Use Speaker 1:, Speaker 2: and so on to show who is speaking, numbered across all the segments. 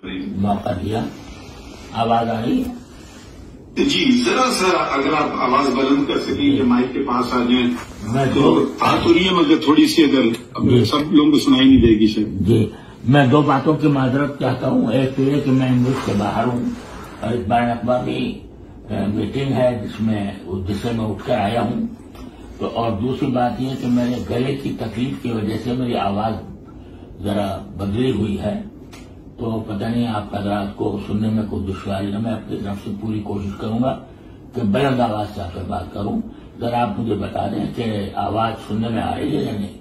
Speaker 1: موقع دیا. آواز آ رہی ہے؟
Speaker 2: جی ذرا سا اگر آپ آواز بلند کر سکیں یا مائک کے پاس آ جائیں تو آ تو رہی ہے مگر تھوڑی سی اگر سب لوگوں کو سنائی نہیں دے گی شاید.
Speaker 1: جی میں دو باتوں کی معذرت چاہتا ہوں. ایک تو یہ کہ میں ملک سے باہر ہوں اور اس بین الاقوامی میٹنگ ہے جس سے میں اٹھ کر آیا ہوں. تو اور دوسری بات یہ کہ میرے گلے کی تکلیف کی وجہ سے میری آواز ذرا بدلی ہوئی ہے. تو پتہ نہیں آپ حضرات کو سننے میں کوئی دشواری نہ. میں اپنی طرف سے پوری کوشش کروں گا کہ بلند آواز سے آپ سے بات کروں. ذرا آپ مجھے بتا دیں کہ آواز سننے میں آ رہی ہے یا نہیں؟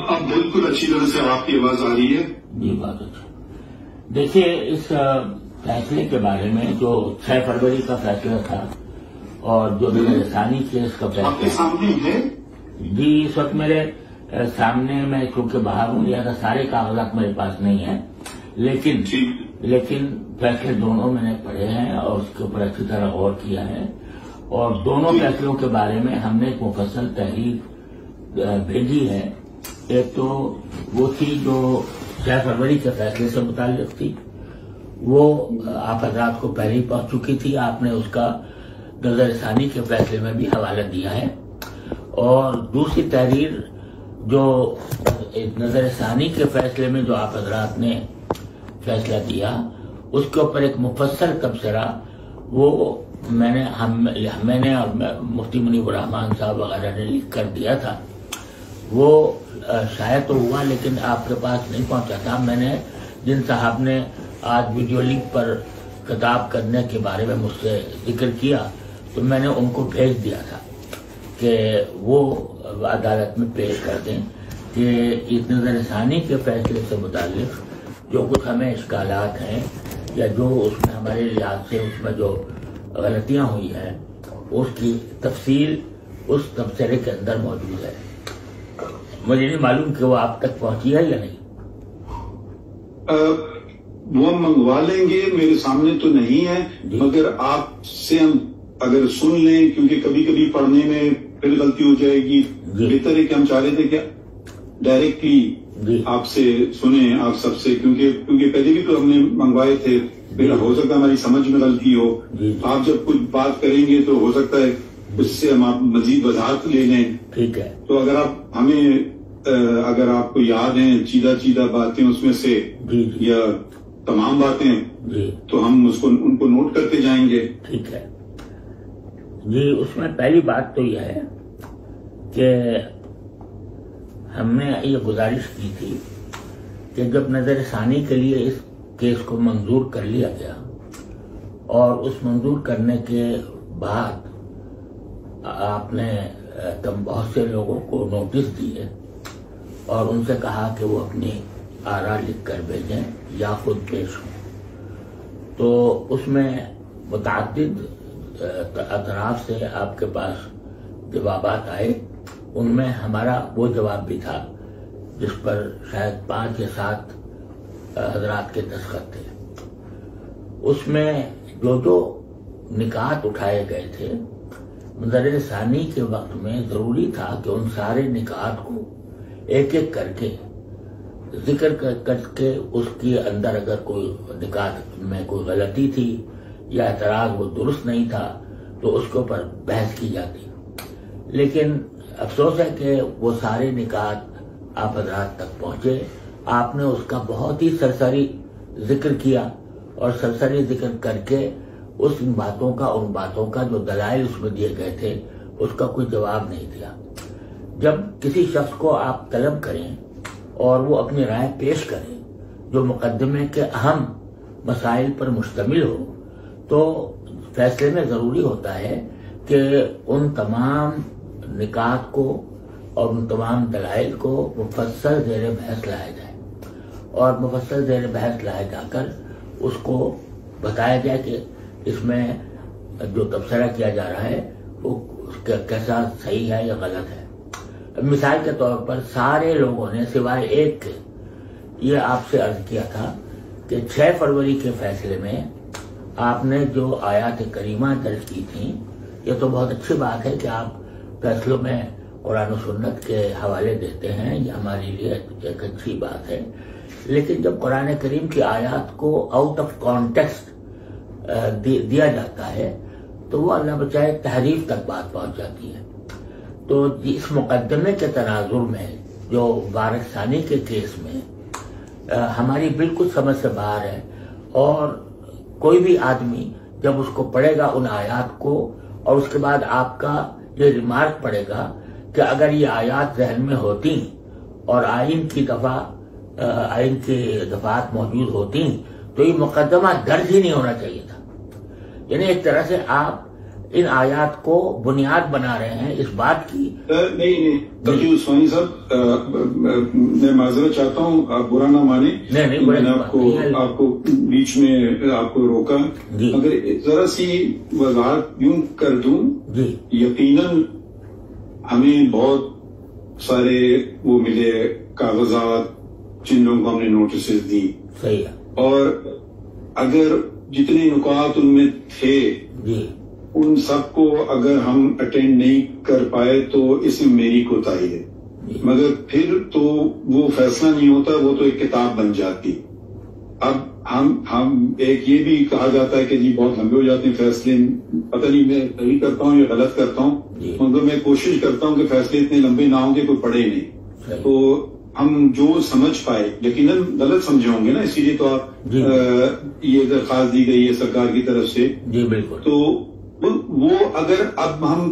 Speaker 2: اب بالکل اچھی طرح سے آپ کی آواز آ رہی ہے.
Speaker 1: جی بہت اچھا. دیکھیے اس فیصلے کے بارے میں جو 6 فروری کا فیصلہ تھا اور جو میرے ثانی کیس کا فیصلہ
Speaker 2: آپ کے سامنے ہے.
Speaker 1: جی اس وقت میرے سامنے میں کیونکہ باہر ہوں لہٰذا سارے کاغذات میرے پاس نہیں ہیں لیکن فیصلے دونوں میں نے پڑھے ہیں اور اس کے اوپر اچھی طرح غور کیا ہے. اور دونوں فیصلوں کے بارے میں ہم نے ایک مفصل تحریر بھیجی ہے. ایک تو وہ تھی جو 6 فروری کے فیصلے سے متعلق تھی. وہ آپ حضرات کو پہلے ہی پہنچ چکی تھی. آپ نے اس کا نظر ثانی کے فیصلے میں بھی حوالہ دیا ہے. اور دوسری تحریر جو نظر ثانی کے فیصلے میں جو آپ حضرات نے فیصلہ دیا اس کے اوپر ایک مفصل تبصرہ وہ میں نے اور مفتی منیب الرحمان صاحب وغیرہ نے لکھ کر دیا تھا. وہ شاید تو ہوا لیکن آپ کے پاس نہیں پہنچا تھا. میں نے جن صاحب نے آج ویڈیو لنک پر خطاب کرنے کے بارے میں مجھ سے ذکر کیا تو میں نے ان کو بھیج دیا تھا کہ وہ عدالت میں پیش کر دیں کہ اس نظر ثانی کے فیصلے سے متعلق جو کچھ ہمیں اشکالات ہیں یا جو اس میں ہمارے لحاظ سے اس میں جو غلطیاں ہوئی ہیں اس کی تفصیل اس تبصرے کے اندر موجود ہے. مجھے نہیں معلوم کہ وہ آپ تک پہنچی ہے یا نہیں.
Speaker 2: وہ منگوا لیں گے. میرے سامنے تو نہیں ہے مگر آپ سے ہم اگر سن لیں کیونکہ کبھی کبھی پڑھنے میں پھر غلطی ہو جائے گی. بہتر ہے کہ ہم چاہ رہے تھے کہ ڈائریکٹلی آپ سے سنیں آپ سب سے کیونکہ پہلے بھی تو ہم نے منگوائے تھے. پھر ہو سکتا ہے ہماری سمجھ میں غلطی ہو. آپ جب کچھ بات کریں گے تو ہو سکتا ہے اس سے ہم آپ مزید وضاحت لے لیں.
Speaker 1: ٹھیک ہے.
Speaker 2: تو اگر آپ کو یاد ہیں چیدہ باتیں اس میں سے یا تمام باتیں تو ہم ان کو نوٹ کرتے جائیں گے.
Speaker 1: ٹھیک ہے جی. اس میں پہلی بات تو یہ ہے کہ ہم نے یہ گزارش کی تھی کہ جب نظر ثانی کے لیے اس کیس کو منظور کر لیا گیا اور اس منظور کرنے کے بعد آپ نے بہت سے لوگوں کو نوٹس دیے اور ان سے کہا کہ وہ اپنی آراء لکھ کر بھیجیں یا خود پیش ہوں. تو اس میں متعدد اطراف سے آپ کے پاس جوابات آئے. ان میں ہمارا وہ جواب بھی تھا جس پر شاید 5 یا 7 حضرات کے دستخط تھے. اس میں جو نکات اٹھائے گئے تھے نظر ثانی کے وقت میں ضروری تھا کہ ان سارے نکات کو ایک ایک کر کے ذکر کر کے اس کے اندر اگر کوئی نکات میں کوئی غلطی تھی یا اعتراض وہ درست نہیں تھا تو اس کے اوپر بحث کی جاتی. لیکن افسوس ہے کہ وہ سارے نکات آپ حضرات تک پہنچے. آپ نے اس کا بہت ہی سرسری ذکر کیا اور سرسری ذکر کر کے ان باتوں کا جو دلائل اس میں دیے گئے تھے اس کا کوئی جواب نہیں دیا. جب کسی شخص کو آپ طلب کریں اور وہ اپنی رائے پیش کریں جو مقدمے کے اہم مسائل پر مشتمل ہو تو فیصلے میں ضروری ہوتا ہے کہ ان تمام نکات کو اور ان تمام دلائل کو مفصل زیر بحث لایا جائے اور مفصل زیر بحث لائے جا کر اس کو بتایا جائے کہ اس میں جو تبصرہ کیا جا رہا ہے وہ کیسا صحیح ہے یا غلط ہے. مثال کے طور پر سارے لوگوں نے سوائے ایک کے یہ آپ سے عرض کیا تھا کہ 6 فروری کے فیصلے میں آپ نے جو آیات کریمہ درج کی تھیں یہ تو بہت اچھی بات ہے کہ آپ فیصلوں میں قرآن و سنت کے حوالے دیتے ہیں، یہ ہمارے لیے ایک اچھی بات ہے. لیکن جب قرآن کریم کی آیات کو آؤٹ آف کانٹیکسٹ دیا جاتا ہے تو وہ اللہ بچائے تحریف تک بات پہنچ جاتی ہے. تو اس مقدمے کے تناظر میں جو مبارک ثانی کے کیس میں ہماری بالکل سمجھ سے باہر ہے، اور کوئی بھی آدمی جب اس کو پڑھے گا ان آیات کو اور اس کے بعد آپ کا یہ ریمارک پڑے گا کہ اگر یہ آیات ذہن میں ہوتی اور آئین کی دفعات موجود ہوتی تو یہ مقدمہ درج ہی نہیں ہونا چاہیے تھا. یعنی ایک طرح سے آپ ان آیات کو بنیاد بنا رہے ہیں اس بات کی.
Speaker 2: نہیں تقی عثمانی صاحب، میں معذرت چاہتا ہوں، آپ برا نہ مانیں.
Speaker 1: نہیں
Speaker 2: میں نے آپ کو بیچ میں آپ کو روکا. اگر ذرا سی وضاحت یوں کر دوں، یقیناً ہمیں بہت سارے وہ ملے کاغذات جن لوگوں کو ہم نے نوٹسز دی،
Speaker 1: صحیح ہے،
Speaker 2: اور اگر جتنے نکات ان میں تھے ان سب کو اگر ہم اٹینڈ نہیں کر پائے تو اس میں میری کوتاہی ہے، مگر پھر تو وہ فیصلہ نہیں ہوتا، وہ تو ایک کتاب بن جاتی. اب ہم ایک یہ بھی کہا جاتا ہے کہ جی بہت لمبے ہو جاتے ہیں فیصلے، پتہ نہیں میں صحیح کرتا ہوں یا غلط کرتا ہوں، مگر میں کوشش کرتا ہوں کہ فیصلے اتنے لمبے نہ ہوں کہ کوئی پڑھے نہیں. تو ہم جو سمجھ پائے، یقیناً غلط سمجھے ہوں گے نا، اسی لیے تو آپ یہ درخواست دی گئی ہے سرکار کی طرف سے.
Speaker 1: جی بالکل.
Speaker 2: تو وہ اگر اب ہم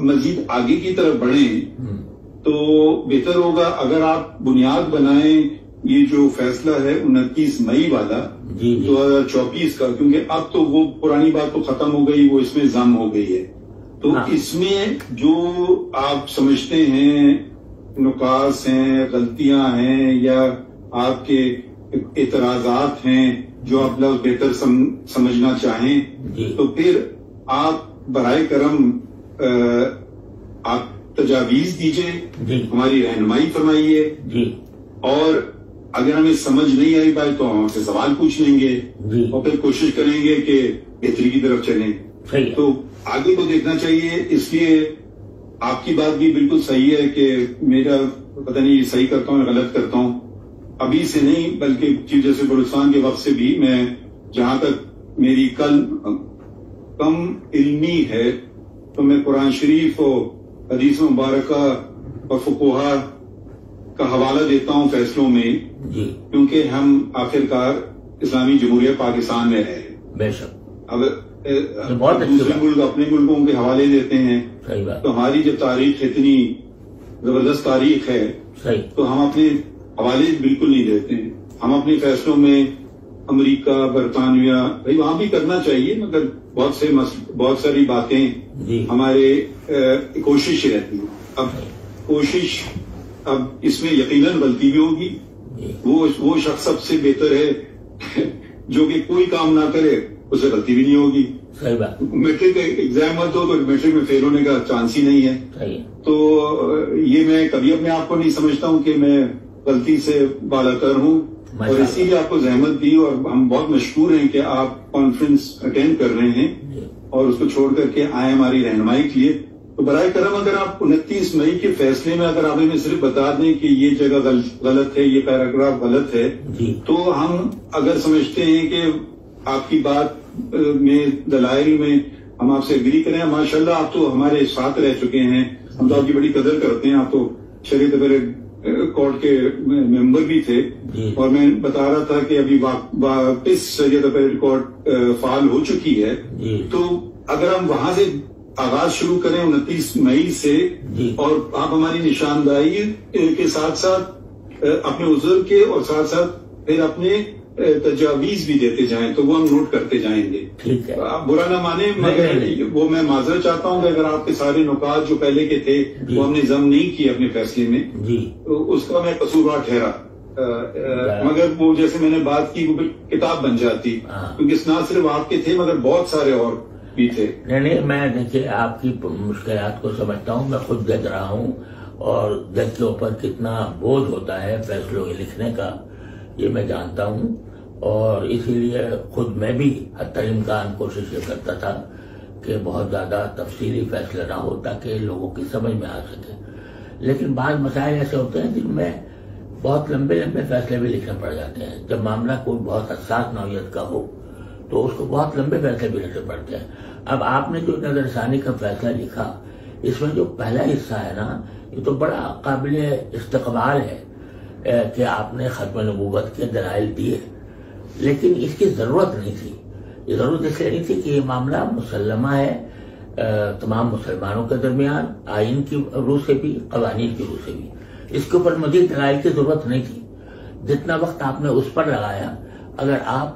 Speaker 2: مزید آگے کی طرف بڑھیں تو بہتر ہوگا. اگر آپ بنیاد بنائیں یہ جو فیصلہ ہے 29 مئی والا 2024 کا، کیونکہ اب تو وہ پرانی بات تو ختم ہو گئی، وہ اس میں ضم ہو گئی ہے. تو اس میں جو آپ سمجھتے ہیں نقاص ہیں، غلطیاں ہیں، یا آپ کے اعتراضات ہیں جو آپ لفظ بہتر سمجھنا چاہیں، تو پھر آپ برائے کرم آپ تجاویز دیجئے، ہماری رہنمائی فرمائیے، اور اگر ہمیں سمجھ نہیں آئی بات تو ہم آپ سے سوال پوچھ لیں گے اور پھر کوشش کریں گے کہ بہتری کی طرف چلیں. تو آگے کو دیکھنا چاہیے. اس لیے آپ کی بات بھی بالکل صحیح ہے کہ میرا پتہ نہیں صحیح کرتا ہوں یا غلط کرتا ہوں، ابھی سے نہیں بلکہ چیف جسٹس بلوچستان کے وقت سے بھی میں، جہاں تک میری کم علمی ہے تو میں قرآن شریف اور حدیث مبارکہ اور فقہا کا حوالہ دیتا ہوں فیصلوں میں، کیونکہ ہم آخرکار اسلامی جمہوریہ پاکستان میں رہے.
Speaker 1: بے شک.
Speaker 2: اب دوسرے ملک اپنے ملکوں کے حوالے دیتے ہیں تو ہماری جو تاریخ اتنی زبردست تاریخ ہے تو ہم اپنے حوالے بالکل نہیں دیتے ہیں. ہم اپنے فیصلوں میں امریکہ، برطانیہ، بھائی وہاں بھی کرنا چاہیے، مگر بہت ساری باتیں ہمارے کوشش رہتی ہے. اب کوشش، اب اس میں یقیناً غلطی بھی ہوگی. وہ شخص سب سے بہتر ہے جو کہ کوئی کام نہ کرے، اسے غلطی بھی نہیں ہوگی.
Speaker 1: صحیح بات.
Speaker 2: میٹرک ایگزام ہو تو میٹرک میں فیل ہونے کا چانس ہی نہیں ہے. تو یہ میں کبھی اپنے آپ کو نہیں سمجھتا ہوں کہ میں غلطی سے بالاتر ہوں، اور اسی لیے آپ کو زحمت دی، اور ہم بہت مشکور ہیں کہ آپ کانفرنس اٹینڈ کر رہے ہیں اور اس کو چھوڑ کر کے آئے ہماری رہنمائی کے لیے. تو برائے کرم اگر آپ 29 مئی کے فیصلے میں اگر آپ ہمیں صرف بتا دیں کہ یہ جگہ غلط ہے، یہ پیراگراف غلط ہے، تو ہم اگر سمجھتے ہیں کہ آپ کی بات میں دلائل میں ہم آپ سے اگری کریں. ماشاءاللہ آپ تو ہمارے ساتھ رہ چکے ہیں، ہم تو آپ کی بڑی قدر کرتے ہیں. آپ تو شریعت کورٹ کے ممبر بھی تھے، اور میں بتا رہا تھا کہ ابھی واپس شریعت کورٹ فعال ہو چکی ہے. تو اگر ہم وہاں سے آغاز شروع کریں 29 مئی سے، اور آپ ہماری نشاندہی کے ساتھ ساتھ اپنے عذر کے اور ساتھ ساتھ پھر اپنے تجاویز بھی دیتے جائیں تو وہ ہم نوٹ کرتے جائیں گے. آپ برا نہ مانیں، مگر وہ میں معذرت چاہتا ہوں کہ اگر آپ کے سارے نکات جو پہلے کے تھے وہ ہم نے ضم نہیں کیے اپنے فیصلے میں، تو اس کا میں قصوروار ٹھہرا. مگر وہ جیسے میں نے بات کی وہ کتاب بن جاتی، کیونکہ نہ صرف آپ کے تھے مگر بہت سارے اور بھی تھے.
Speaker 1: نہیں، میں دیکھیے آپ کی مشکلات کو سمجھتا ہوں. میں خود جج رہا ہوں، اور جج کے اوپر کتنا بوجھ ہوتا ہے فیصلوں کے لکھنے کا یہ میں جانتا ہوں، اور اسی لیے خود میں بھی حتی الامکان کوشش یہ کرتا تھا کہ بہت زیادہ تفصیلی فیصلہ نہ ہو تاکہ لوگوں کی سمجھ میں آ سکے. لیکن بعض مسائل ایسے ہوتے ہیں جن میں بہت لمبے لمبے فیصلے بھی لکھنے پڑ جاتے ہیں. جب معاملہ کوئی بہت حساس نوعیت کا ہو تو اس کو بہت لمبے فیصلے بھی لکھنے پڑتے ہیں. اب آپ نے جو نظر ثانی کا فیصلہ لکھا، اس میں جو پہلا حصہ ہے نا، یہ تو بڑا قابل استقبال ہے کہ آپ نے ختم نبوت کے دلائل دیے، لیکن اس کی ضرورت نہیں تھی. یہ ضرورت اس لیے نہیں تھی کہ یہ معاملہ مسلمہ ہے تمام مسلمانوں کے درمیان، آئین کی روح سے بھی، قوانین کی روح سے بھی. اس کے اوپر مزید دلائل کی ضرورت نہیں تھی. جتنا وقت آپ نے اس پر لگایا، اگر آپ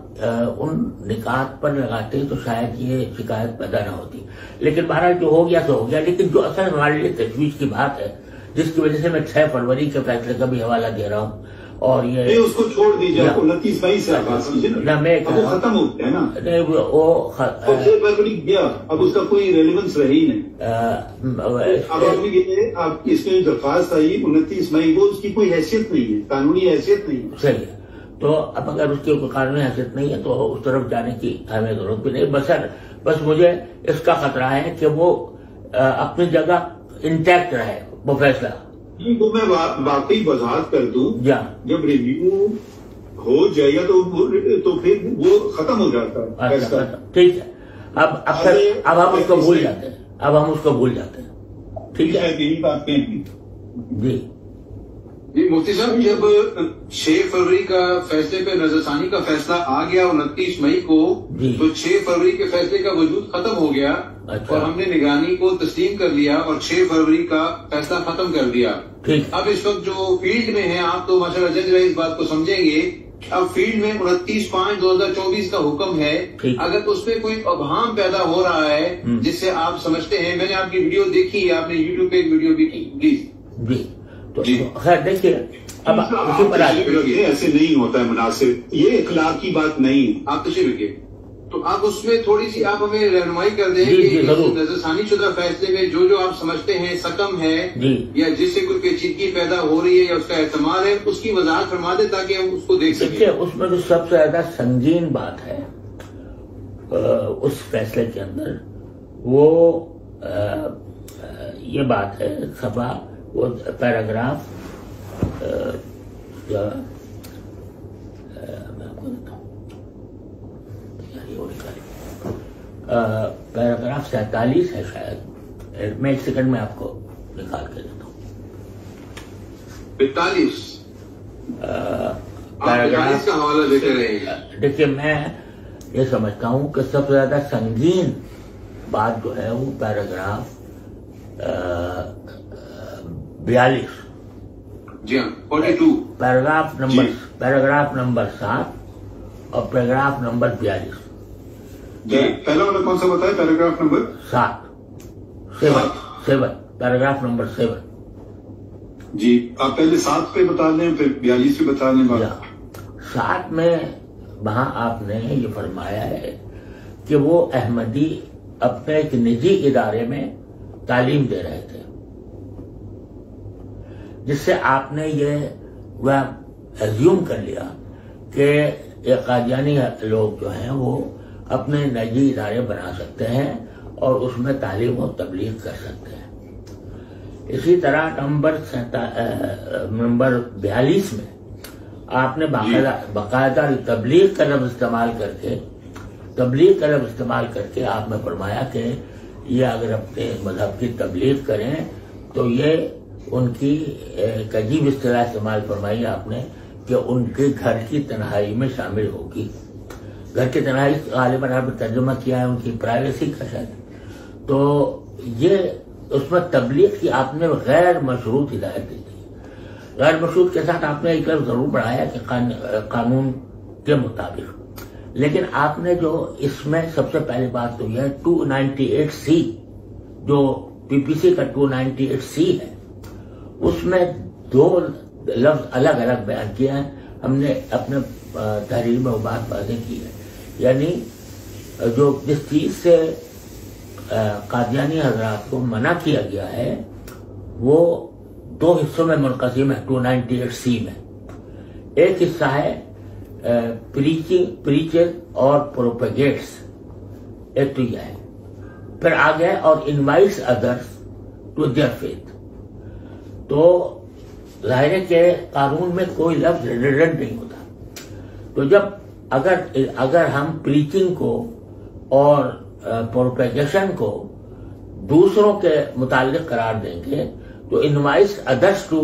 Speaker 1: ان نکات پر لگاتے تو شاید یہ شکایت پیدا نہ ہوتی. لیکن بہرحال جو ہو گیا تو ہو گیا. لیکن جو اصل ہمارے لیے تشویش کی بات ہے، جس کی وجہ سے میں 6 فروری کے فیصلے کا بھی حوالہ دے رہا ہوں، اور یہ
Speaker 2: اس کو چھوڑ دیجیے، 29 مئی سے آغاز کیجیے نا،
Speaker 1: میں
Speaker 2: وہ ختم ہو گیا نا.
Speaker 1: نہیں، وہ
Speaker 2: 6 فروری گیا، اب اس کا کوئی ریلیونس رہی نہیں. اب آپ کی اس میں درخواست آئی 29 مئی، وہ اس کی کوئی حیثیت نہیں ہے، قانونی حیثیت نہیں ہے.
Speaker 1: صحیح ہے. تو اب اگر اس کی کوئی قانونی حیثیت نہیں ہے تو اس طرف جانے کی ہمیں ضرورت بھی نہیں. بس مجھے اس کا خطرہ ہے کہ وہ اپنی جگہ انٹیکٹ رہے وہ فیصلہ.
Speaker 2: وہ میں واقعی وضاحت کر دوں، جب ریویو ہو جائے گا تو پھر وہ ختم ہو جاتا ہے.
Speaker 1: ٹھیک ہے. اب ہم اس کو بھول جاتے ہیں. ٹھیک ہے،
Speaker 2: یہی بات کہیں.
Speaker 3: جی مفتی صاحب، جب 6 فروری کا فیصلے پہ نظر ثانی کا فیصلہ آ گیا 29 مئی کو، تو 6 فروری کے فیصلے کا وجود ختم ہو گیا اور ہم نے نگرانی کو تسلیم کر لیا اور 6 فروری کا فیصلہ ختم کر دیا. اب اس وقت جو فیلڈ میں ہیں، آپ تو ماشاءاللہ جج رہے اس بات کو سمجھیں گے، اب فیلڈ میں 29/5/2024 کا حکم ہے. اگر اس پہ کوئی ابہام پیدا ہو رہا ہے جس سے آپ سمجھتے ہیں، میں نے آپ کی ویڈیو دیکھی ہے، آپ نے یوٹیوب پہ ایک ویڈیو بھی کی، پلیز.
Speaker 1: جی خیر، دیکھیے اب
Speaker 2: ایسے نہیں ہوتا ہے مناسب، یہ اخلاقی بات نہیں.
Speaker 3: آپ تشریف رکھیے، تو آپ اس میں تھوڑی سی آپ ہمیں رہنمائی کر دیں کہ نظر ثانی شدہ فیصلے میں جو آپ سمجھتے ہیں سکم ہے یا جس سے کوئی پیچیدگی پیدا ہو رہی ہے یا اس کا احتمال ہے، اس کی وضاحت فرما دیں تاکہ ہم اس کو دیکھ سکیں.
Speaker 1: اس میں جو سب سے زیادہ سنگین بات ہے اس فیصلے کے اندر، وہ یہ بات ہے، صفحہ وہ پیراگراف پیراگراف 47 ہے شاید. میں 1 سیکنڈ میں آپ کو نکال کے دیتا ہوں.
Speaker 3: 45 پیراگراف کا حوالہ دیتے رہے.
Speaker 1: دیکھیے، میں یہ سمجھتا ہوں کہ سب سے زیادہ سنگین بات جو ہے وہ پیراگراف 42.
Speaker 3: جی ہاں، 42
Speaker 1: پیراگراف نمبر 7 اور پیراگراف نمبر 42.
Speaker 2: جی پہلا والا کون سا بتایا؟ Paragraph number
Speaker 1: 7 paragraph number 7.
Speaker 2: جی آپ پہلے 7 پہ بتا دیں پھر 42 پہ بتا دیں.
Speaker 1: 7 میں وہاں آپ نے یہ فرمایا ہے کہ وہ احمدی اپنے ایک نجی ادارے میں تعلیم دے رہے تھے، جس سے آپ نے یہ ایزیوم کر لیا کہ یہ قادیانی لوگ جو ہیں وہ اپنے نجی ادارے بنا سکتے ہیں اور اس میں تعلیم و تبلیغ کر سکتے ہیں. اسی طرح نمبر 42 میں آپ نے باقاعدہ تبلیغ کا لفظ استعمال کر کے آپ نے فرمایا کہ یہ اگر اپنے مذہب کی تبلیغ کریں تو یہ ان کی ایک عجیب اصطلاح استعمال فرمائی آپ نے کہ ان کے گھر کی تنہائی میں شامل ہوگی. گھر کی تنہائی غالباً آپ نے ترجمہ کیا ہے ان کی پرائیویسی کا شاید. تو یہ اس میں تبلیغ کی آپ نے غیر مشروط ہدایت دی تھی. غیر مشروط کے ساتھ آپ نے ایک لفظ ضرور بڑھایا کہ قانون کے مطابق، لیکن آپ نے جو اس میں سب سے پہلی بات تو یہ 298C جو پی پی سی کا 298C ہے، اس میں 2 لفظ الگ الگ بیان کیا ہے. ہم نے اپنے تحریر میں وہ بات واضح کی ہے، یعنی جو جس چیز سے قادیانی حضرات کو منع کیا گیا ہے وہ 2 حصوں میں منقسم ہے 298C میں. ایک حصہ ہے پریچر اور پروپیگیٹس، ایک تو یہ ہے. پھر آگے اور invites others to their faith. تو ظاہر ہے کہ قانون میں کوئی لفظ ریڈنڈنٹ نہیں ہوتا. تو جب اگر ہم پریچنگ کو اور پروپیگیشن کو دوسروں کے متعلق قرار دیں گے تو invites others to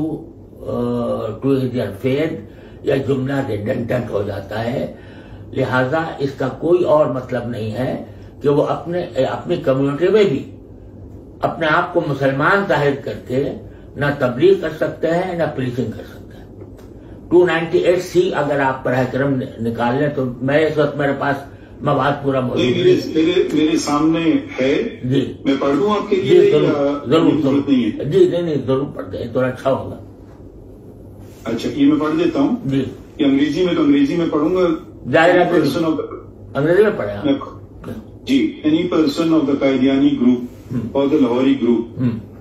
Speaker 1: their faith یا جملہ ریڈنڈنٹ ہو جاتا ہے. لہذا اس کا کوئی اور مطلب نہیں ہے کہ وہ اپنی کمیونٹی میں بھی اپنے آپ کو مسلمان ظاہر کر کے نہ تبلیغ کر سکتے ہیں نہ پریچنگ کر سکتے ہیں. 298C اگر آپ براہ کرم نکال لیں تو میں اس وقت میرے پاس مواد پورا موجود ہے.
Speaker 2: میرے سامنے ہے. جی میں پڑھ دوں آپ کے لیے؟
Speaker 1: جی ضرور. جی نہیں ضرور پڑھ دیں تو اچھا ہوگا.
Speaker 2: اچھا یہ میں پڑھ دیتا ہوں. جی یہ انگریزی میں تو انگریزی میں پڑھوں گا.
Speaker 1: ظاہر ہے انگریزی میں پڑھیں.
Speaker 2: جی any person of the Qadiani group or the Lahori group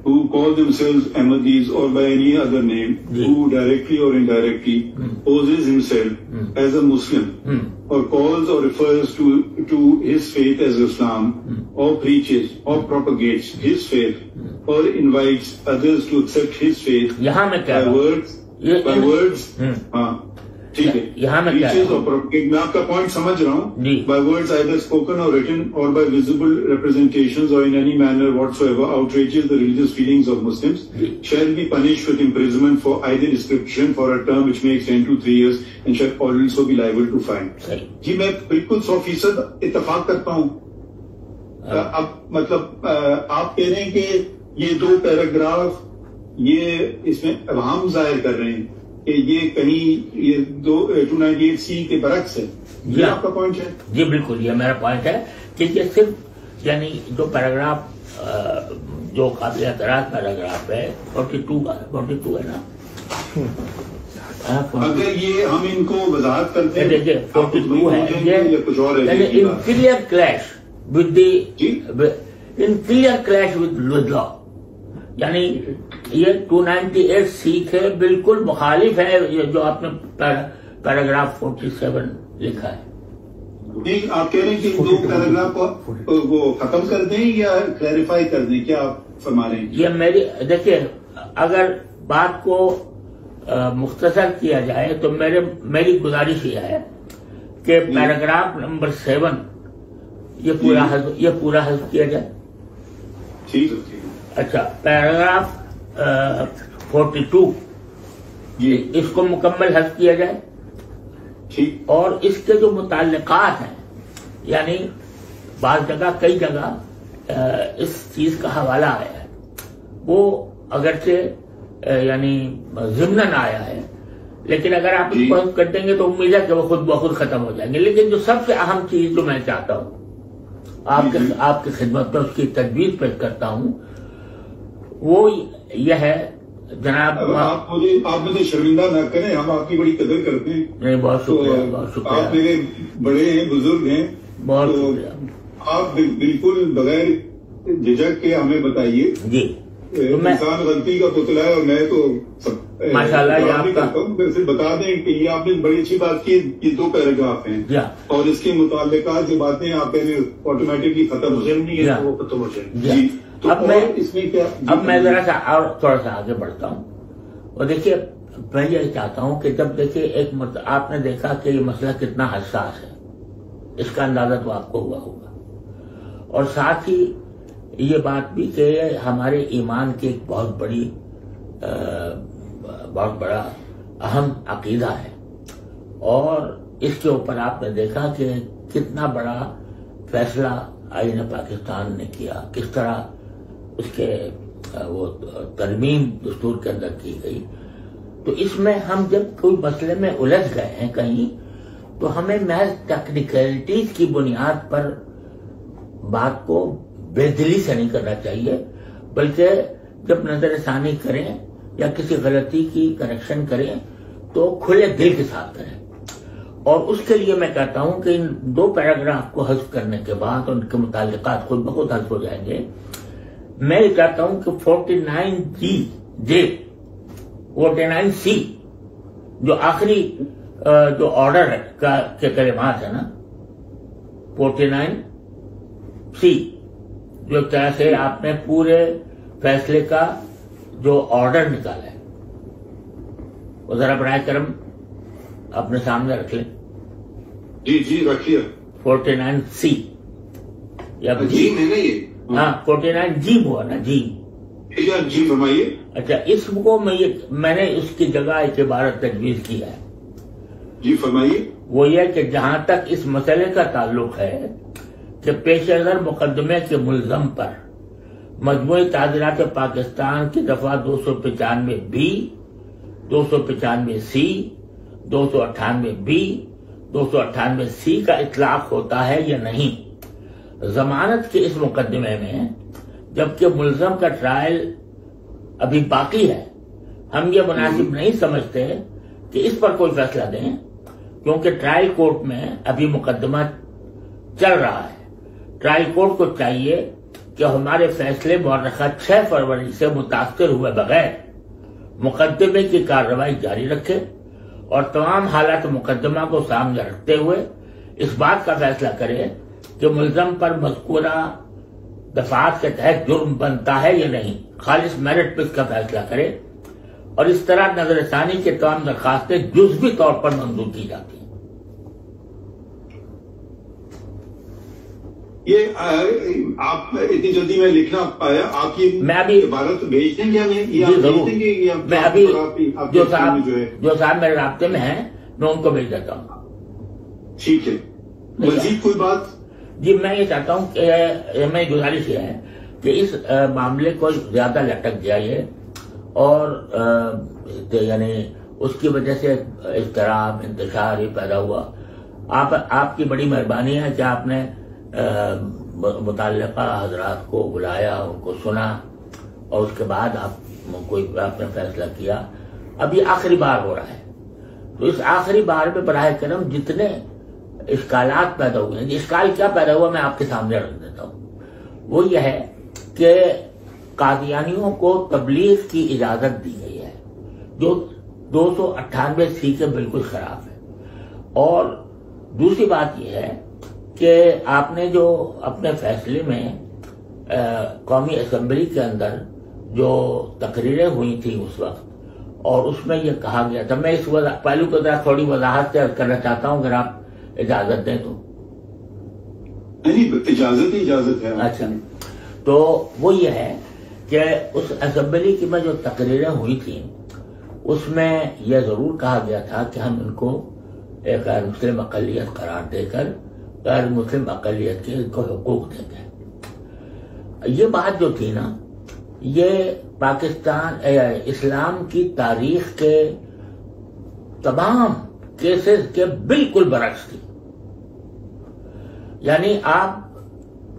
Speaker 2: who call themselves Ahmadis or by any other name who directly or indirectly poses himself as a Muslim or calls or refers to his faith as Islam or preaches or propagates his faith or invites others to accept his faith by words ٹھیک ہے. یہاں میں آپ کا point سمجھ رہا ہوں. By words either spoken or written or by visible representations or in any manner whatsoever outrages the religious feelings of Muslims shall be punished with imprisonment for either description for a term which may extend to 3 years and shall also be liable to fine. جی میں بالکل 100% اتفاق کرتا ہوں. اب مطلب آپ کہہ رہے ہیں کہ یہ 2 پیراگراف یہ اس میں ابہام ظاہر کر رہے ہیں کہ یہ کہیں یہ 298C کے برعکس ہے. یہ آپ کا پوائنٹ ہے؟
Speaker 1: جی بالکل یہ میرا پوائنٹ ہے کہ یہ صرف یعنی جو پیراگراف جو قابل اعتراض پیراگراف ہے 42 ہے نا.
Speaker 2: اگر یہ ہم ان کو وضاحت کرتے ہیں
Speaker 1: دیکھیے 42 ہے
Speaker 2: کچھ اور ہے.
Speaker 1: ان کلیئر کلیش ود لا یعنی یہ 298C کے بالکل مخالف ہے جو آپ نے پیراگراف 47 لکھا ہے.
Speaker 2: نہیں آپ کہہ رہے ہیں کہ 2 پیراگراف کو وہ ختم کر دیں یا کلیریفائی کر دیں؟ کیا آپ فرما رہے ہیں؟
Speaker 1: یہ میری دیکھیے اگر بات کو مختصر کیا جائے تو میری گزارش یہ ہے کہ پیراگراف نمبر 7 یہ پورا حذف کیا جائے.
Speaker 2: ٹھیک ہے.
Speaker 1: اچھا پیراگراف 42 اس کو مکمل حذف کیا جائے. اور اس کے جو متعلقات ہیں یعنی بعض جگہ کئی جگہ اس چیز کا حوالہ آیا ہے وہ اگرچہ یعنی ضمناً آیا ہے لیکن اگر آپ اس کو حذف کر دیں گے تو امید ہے کہ وہ خود بخود ختم ہو جائیں گے. لیکن جو سب سے اہم چیز جو میں چاہتا ہوں آپ کی خدمت میں اس کی تجویز پیش کرتا ہوں وہ یہ ہے جناب.
Speaker 2: آپ مجھے شرمندہ نہ کریں, ہم آپ کی بڑی قدر کرتے ہیں.
Speaker 1: نہیں بہت شکریہ, بہت شکریہ.
Speaker 2: آپ میرے بڑے ہیں, بزرگ ہیں,
Speaker 1: بہت شکریہ.
Speaker 2: آپ بالکل بغیر جھجک کے ہمیں بتائیے.
Speaker 1: جی
Speaker 2: انسان غلطی کا پتلا ہے اور میں تو
Speaker 1: ماشاء اللہ
Speaker 2: صرف بتا دیں کہ یہ آپ نے بڑی اچھی بات کی. یہ 2 پیراگراف ہیں اور اس کے متعلقات جو باتیں آپ نے آٹومیٹکلی ختم ہو جائیں گی, وہ ختم ہو جائیں گی.
Speaker 1: اب میں ذرا سا اور تھوڑا سا آگے بڑھتا ہوں. اور دیکھیے میں یہ چاہتا ہوں کہ جب دیکھیے آپ نے دیکھا کہ یہ مسئلہ کتنا حساس ہے, اس کا اندازہ تو آپ کو ہوا ہوگا. اور ساتھ ہی یہ بات بھی کہ ہمارے ایمان کی ایک بہت بڑا اہم عقیدہ ہے. اور اس کے اوپر آپ نے دیکھا کہ کتنا بڑا فیصلہ آئین پاکستان نے کیا, کس طرح اس کے وہ ترمیم دستور کے اندر کی گئی. تو اس میں ہم جب کوئی مسئلے میں الجھ گئے ہیں کہیں تو ہمیں محض ٹیکنیکلٹیز کی بنیاد پر بات کو بے دلی سے نہیں کرنا چاہیے, بلکہ جب نظر ثانی کریں یا کسی غلطی کی کریکشن کریں تو کھلے دل کے ساتھ کریں. اور اس کے لیے میں کہتا ہوں کہ ان 2 پیراگراف کو حذف کرنے کے بعد ان کے متعلقات خود بخود حذف ہو جائیں گے. میں یہ کہتا ہوں کہ 49C جو آخری جو آرڈر ہے کے کلمات ہے نا, 49C جو طرح سے آپ نے پورے فیصلے کا جو آرڈر نکالا ہے وہ ذرا برائے کرم اپنے سامنے رکھ لیں.
Speaker 2: جی جی رکھیے.
Speaker 1: 49C یا
Speaker 2: جی میں نے یہ
Speaker 1: ہاں 49 جی ہوا نا جی.
Speaker 2: جی فرمائیے.
Speaker 1: اچھا اس کو میں نے اس کی جگہ ایک عبارت تجویز کی ہے.
Speaker 2: جی فرمائیے.
Speaker 1: وہ یہ کہ جہاں تک اس مسئلے کا تعلق ہے کہ پیش نظر مقدمے کے ملزم پر مجموعی تعزیرات پاکستان کی دفعہ 295B 295C 298B 298C کا اطلاق ہوتا ہے یا نہیں ضمانت کے اس مقدمے میں، جبکہ ملزم کا ٹرائل ابھی باقی ہے. ہم یہ مناسب نہیں سمجھتے کہ اس پر کوئی فیصلہ دیں، کیونکہ ٹرائل کورٹ میں ابھی مقدمہ چل رہا ہے. ٹرائل کورٹ کو چاہیے کہ ہمارے فیصلے مورخہ 6 فروری سے متاثر ہوئے بغیر مقدمے کی کارروائی جاری رکھے اور تمام حالات مقدمہ کو سامنے رکھتے ہوئے اس بات کا فیصلہ کرے کہ ملزم پر مذکورہ دفعات کے تحت جرم بنتا ہے یا نہیں. خالص میرٹ پہ اس کا فیصلہ کرے اور اس طرح نظر ثانی کے تمام درخواستیں جزوی طور پر منظور کی جاتی ہیں.
Speaker 2: یہ آپ اتنی جلدی میں لکھنا پایا، آپ کی
Speaker 1: میں ابھی
Speaker 2: عبارت بھیج دیں گے ہمیں؟
Speaker 1: جی ضرور. میں ابھی جو صاحب میرے رابطے میں ہیں میں ان کو بھیج دیتا ہوں.
Speaker 2: ٹھیک ہے. مزید کوئی بات؟
Speaker 1: جی میں یہ چاہتا ہوں کہ میں گزارش یہ ہے کہ اس معاملے کو زیادہ لٹک جائے اور یعنی اس کی وجہ سے اضطراب انتشار ہی پیدا ہوا. آپ کی بڑی مہربانی ہے کہ آپ نے متعلقہ حضرات کو بلایا، ان کو سنا اور اس کے بعد آپ نے فیصلہ کیا. اب یہ آخری بار ہو رہا ہے، تو اس آخری بار میں براہ کرم جتنے اشکالات پیدا ہوئے ہیں، اشکال کیا پیدا ہوا میں آپ کے سامنے رکھ دیتا ہوں. وہ یہ ہے کہ قادیانیوں کو تبلیغ کی اجازت دی گئی ہے جو 298C کے بالکل خلاف ہے. اور دوسری بات یہ ہے کہ آپ نے جو اپنے فیصلے میں قومی اسمبلی کے اندر جو تقریریں ہوئی تھیں اس وقت، اور اس میں یہ کہا گیا تھا، میں اس پہلو کو ذرا تھوڑی وضاحت سے عرض کرنا چاہتا ہوں اگر آپ اجازت دیں تو.
Speaker 2: نہیں اجازت ہے.
Speaker 1: اچھا، تو وہ یہ ہے کہ اس اسمبلی کی میں جو تقریریں ہوئی تھیں اس میں یہ ضرور کہا گیا تھا کہ ہم ان کو ایک غیر مسلم اقلیت قرار دے کر غیر مسلم اقلیت کے کو حقوق دیں گے. یہ بات جو تھی نا، یہ پاکستان اسلام کی تاریخ کے تمام کیسز کے بالکل برعکس تھی. یعنی آپ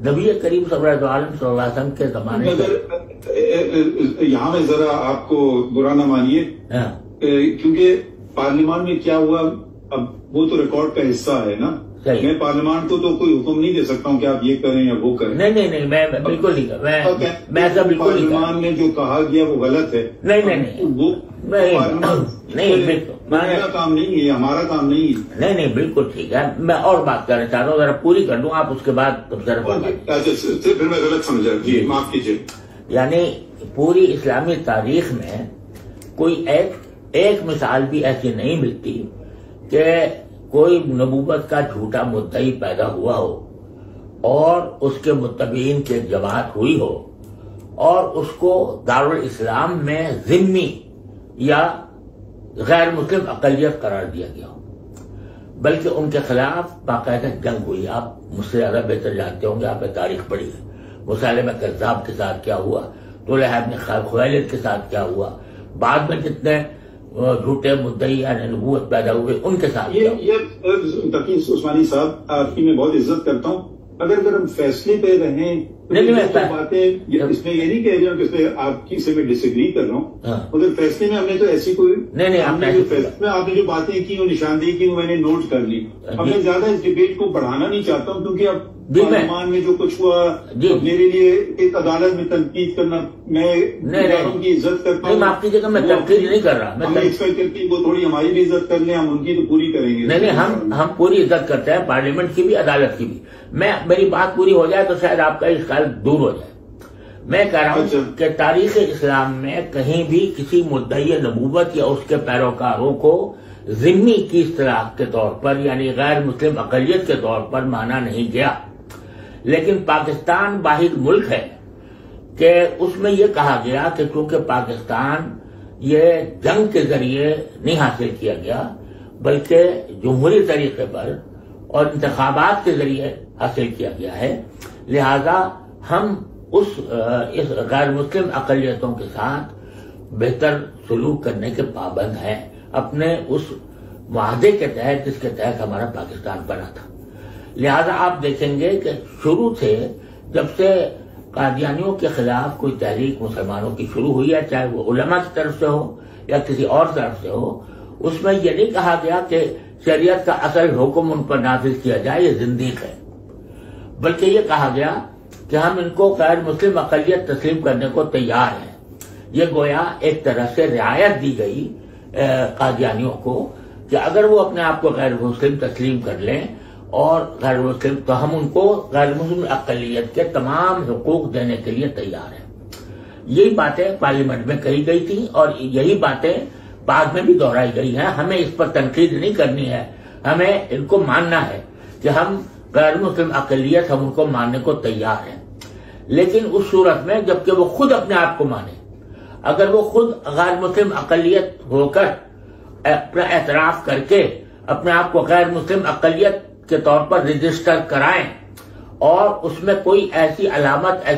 Speaker 1: نبی کریم صلی اللہ علیہ وسلم کے زمانے
Speaker 2: میں یہاں میں ذرا آپ کو برا نہ مانیے، کیونکہ پارلیمان میں کیا ہوا اب وہ تو ریکارڈ کا حصہ ہے نا. میں پارلیمان کو تو کوئی حکم نہیں دے سکتا ہوں کہ آپ یہ کریں یا وہ کریں.
Speaker 1: نہیں میں بالکل نہیں کر میں ایسا بالکل نہیں.
Speaker 2: پارلیمان میں جو کہا گیا وہ غلط ہے.
Speaker 1: نہیں
Speaker 2: وہ
Speaker 1: میرا
Speaker 2: کام نہیں ہے، ہمارا کام نہیں ہے.
Speaker 1: نہیں بالکل ٹھیک ہے. میں اور بات کرنا چاہتا ہوں، ذرا پوری کر دوں آپ اس کے بعد
Speaker 2: پھر میں غلط سمجھا. جی معاف کیجیے.
Speaker 1: یعنی پوری اسلامی تاریخ میں کوئی ایک مثال بھی ایسی نہیں ملتی کہ کوئی نبوت کا جھوٹا مدعی پیدا ہوا ہو اور اس کے متبعین کی جماعت ہوئی ہو اور اس کو دارالاسلام میں ذمی یا غیر مسلم اقلیت قرار دیا گیا ہو، بلکہ ان کے خلاف باقاعدہ جنگ ہوئی. آپ مجھ سے زیادہ بہتر جانتے ہوں گے، آپ نے تاریخ پڑھی ہے. مسیلمہ کذاب کے ساتھ کیا ہوا، طلحہ بن خویلد کے ساتھ کیا ہوا، بعد میں جتنے جھوٹے مدعی یعنی نبوت پیدا ہوئے ان کے ساتھ.
Speaker 2: یہ تقی عثمانی صاحب آپ کی میں بہت عزت کرتا ہوں. اگر ہم فیصلے پہ رہیں باتیں اس میں یہ نہیں کہہ رہا ہوں کہ اس میں آپ کی سے میں ڈس ایگری کر رہا ہوں، مگر فیصلے میں ہم نے تو ایسی کوئی آپ نے جو باتیں کی وہ نشاندہی کی وہ میں نے نوٹ کر لی. اب میں زیادہ اس ڈبیٹ کو بڑھانا نہیں چاہتا ہوں کیونکہ اب پارلیمان میں جو کچھ ہوا میرے لیے ایک عدالت میں تنقید کرنا، میں ان کی عزت کرتا ہوں.
Speaker 1: آپ کی جگہ میں تنقید نہیں کر رہا،
Speaker 2: ہم ایکسپیکٹ کرتے ہیں وہ تھوڑی ہماری بھی عزت کر لیں، ہم ان کی تو پوری کریں گے.
Speaker 1: نہیں ہم پوری عزت کرتے ہیں، پارلیمنٹ کی بھی عدالت کی بھی. میری بات پوری ہو جائے تو شاید آپ کا اشکال دور ہو جائے. میں کہہ رہا ہوں کہ تاریخ اسلام میں کہیں بھی کسی مدعی نبوت یا اس کے پیروکاروں کو ذمی کی اصطلاح کے طور پر یعنی غیر مسلم اقلیت کے طور پر مانا نہیں گیا، لیکن پاکستان واحد ملک ہے کہ اس میں یہ کہا گیا کہ چونکہ پاکستان یہ جنگ کے ذریعے نہیں حاصل کیا گیا بلکہ جمہوری طریقے پر اور انتخابات کے ذریعے حاصل کیا گیا ہے، لہذا ہم اس غیر مسلم اقلیتوں کے ساتھ بہتر سلوک کرنے کے پابند ہیں اپنے اس معاہدے کے تحت جس کے تحت ہمارا پاکستان بنا تھا۔ لہذا آپ دیکھیں گے کہ شروع سے جب سے قادیانیوں کے خلاف کوئی تحریک مسلمانوں کی شروع ہوئی ہے، چاہے وہ علماء کی طرف سے ہو یا کسی اور طرف سے ہو، اس میں یہ نہیں کہا گیا کہ شریعت کا اصل حکم ان پر نافذ کیا جائے، یہ زندیق ہے، بلکہ یہ کہا گیا کہ ہم ان کو غیر مسلم اقلیت تسلیم کرنے کو تیار ہیں۔ یہ گویا ایک طرح سے رعایت دی گئی قادیانیوں کو کہ اگر وہ اپنے آپ کو غیر مسلم تسلیم کر لیں اور غیر مسلم تو ہم ان کو غیر مسلم اقلیت کے تمام حقوق دینے کے لیے تیار ہیں۔ یہی باتیں پارلیمنٹ میں کہی گئی تھی اور یہی باتیں بعد میں بھی دہرائی گئی ہیں۔ ہمیں اس پر تنقید نہیں کرنی ہے، ہمیں ان کو ماننا ہے کہ ہم غیر مسلم اقلیت ہم ان کو ماننے کو تیار ہیں، لیکن اس صورت میں جبکہ وہ خود اپنے آپ کو مانے۔ اگر وہ خود غیر مسلم اقلیت ہو کر اپنا اعتراف کر کے اپنے آپ کو غیر مسلم اقلیت کے طور پر رجسٹر کرائیں اور اس میں کوئی ایسی علامت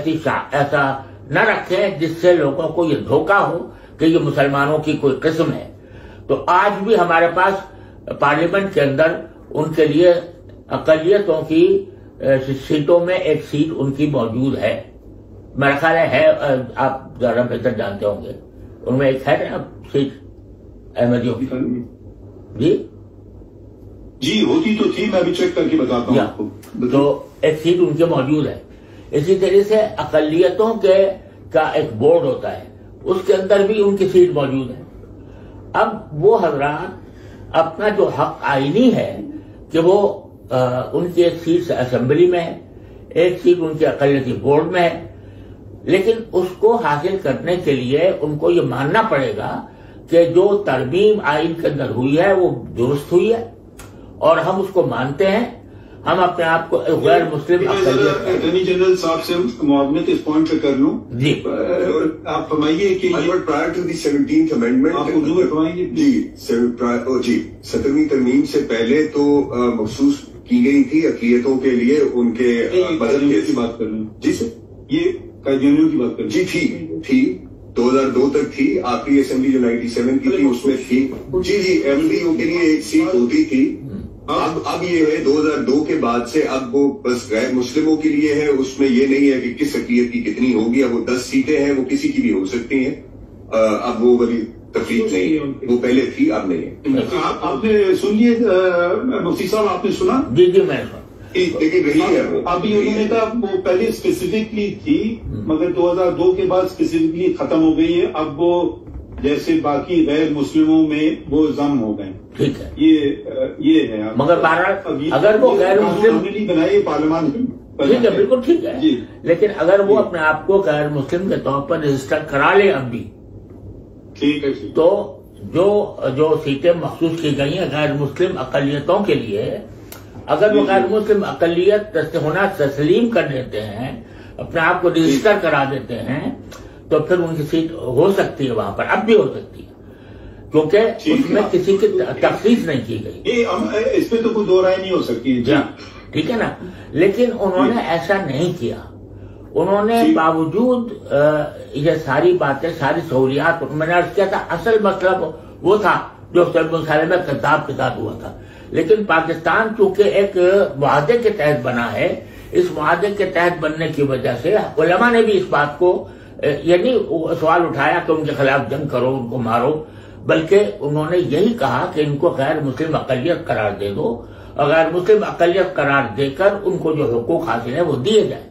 Speaker 1: ایسا نہ رکھیں جس سے لوگوں کو یہ دھوکہ ہو کہ یہ مسلمانوں کی کوئی قسم ہے، تو آج بھی ہمارے پاس پارلیمنٹ کے اندر ان کے لیے اقلیتوں کی سیٹوں میں ایک سیٹ ان کی موجود ہے، میرا خیال ہے آپ زیادہ بہتر جانتے ہوں گے، ان میں ایک ہے نا سیٹ احمدیوں کی۔
Speaker 2: جی ہوتی تو تھی، میں بھی چیک کر کے بتاتا ہوں آپ کو،
Speaker 1: تو ایک سیٹ ان کے موجود ہے۔ اسی طرح سے اقلیتوں کا ایک بورڈ ہوتا ہے، اس کے اندر بھی ان کی سیٹ موجود ہے۔ اب وہ حضرات اپنا جو حق آئینی ہے کہ وہ ان کی ایک سیٹ اسمبلی میں ہے، ایک سیٹ ان کے اقلیتی بورڈ میں ہے، لیکن اس کو حاصل کرنے کے لیے ان کو یہ ماننا پڑے گا کہ جو ترمیم آئین کے اندر ہوئی ہے وہ درست ہوئی ہے اور ہم اس کو مانتے ہیں۔ ہم اپنے آپ کو غیر مسلم
Speaker 2: اٹارنی جنرل صاحب سے معاونت اس پوائنٹ پہ کر لوں
Speaker 1: جی،
Speaker 2: آپ فرمائیے کہ
Speaker 4: prior to the 17th amendment
Speaker 2: آپ اردو میں فرمائیے
Speaker 4: جی 17ویں ترمیم سے پہلے تو مخصوص کی گئی تھی اقلیتوں کے لیے ان کے
Speaker 2: مذہب کی بات کر رہے ہیں
Speaker 4: جی سر،
Speaker 2: یہ قادیانیوں کی بات کر رہے
Speaker 4: جی تھی 2002 تک تھی، آخری اسمبلی جو 97 کی تھی اس میں تھی جی ایم ڈی کے لیے ایک سیٹ ہوتی تھی۔ اب یہ ہے 2002 کے بعد سے اب وہ بس غیر مسلموں کے لیے ہے، اس میں یہ نہیں ہے کہ کس اقلیت کی کتنی ہوگی، اب وہ 10 سیٹیں ہیں، وہ کسی کی بھی ہو سکتی ہیں، اب وہ بڑی تفریق نہیں ہے، وہ پہلے تھی اب نہیں ہے۔
Speaker 2: آپ نے سن لیے مفتی صاحب، آپ نے سنا؟
Speaker 1: جی جی میں سنا،
Speaker 4: لیکن رہی ہے وہ
Speaker 2: ابھی انہوں نے کہا وہ پہلے اسپیسیفکلی تھی مگر 2002 کے بعد اسپیسیفکلی ختم ہو گئی ہے، اب وہ جیسے باقی غیر مسلموں میں وہ ضم ہو گئے۔
Speaker 1: ٹھیک ہے،
Speaker 2: یہ ہے
Speaker 1: مگر بہرحال اگر وہ غیر مسلم
Speaker 2: بنائے پارلیمان،
Speaker 1: ٹھیک ہے بالکل ٹھیک ہے، لیکن اگر وہ اپنے آپ کو غیر مسلم کے طور پر رجسٹر کرا لے اب بھی،
Speaker 2: ٹھیک ہے،
Speaker 1: تو جو سیٹیں مخصوص کی گئی ہیں غیر مسلم اقلیتوں کے لیے، اگر وہ غیر مسلم اقلیت ہونا تسلیم کر دیتے ہیں، اپنے آپ کو رجسٹر کرا دیتے ہیں، تو پھر ان کی سیٹ ہو سکتی ہے وہاں پر، اب بھی ہو سکتی ہے، کیونکہ اس میں کسی کی تخصیص نہیں کی گئی،
Speaker 2: اس پہ تو کوئی دو رائے نہیں ہو سکتی،
Speaker 1: ٹھیک ہے نا۔ لیکن انہوں نے ایسا نہیں کیا، انہوں نے باوجود یہ ساری باتیں، ساری سہولیات، میں نے عرض کیا تھا اصل مطلب وہ تھا جو سب مسئلے میں کتاب ہوا تھا، لیکن پاکستان چونکہ ایک معاہدے کے تحت بنا ہے، اس معاہدے کے تحت بننے کی وجہ سے علماء نے بھی اس بات کو یعنی سوال اٹھایا کہ ان کے خلاف جنگ کرو، ان کو مارو، بلکہ انہوں نے یہی کہا کہ ان کو غیر مسلم اقلیت قرار دے دو، اور غیر مسلم اقلیت قرار دے کر ان کو جو حقوق حاصل ہیں وہ دیے جائیں،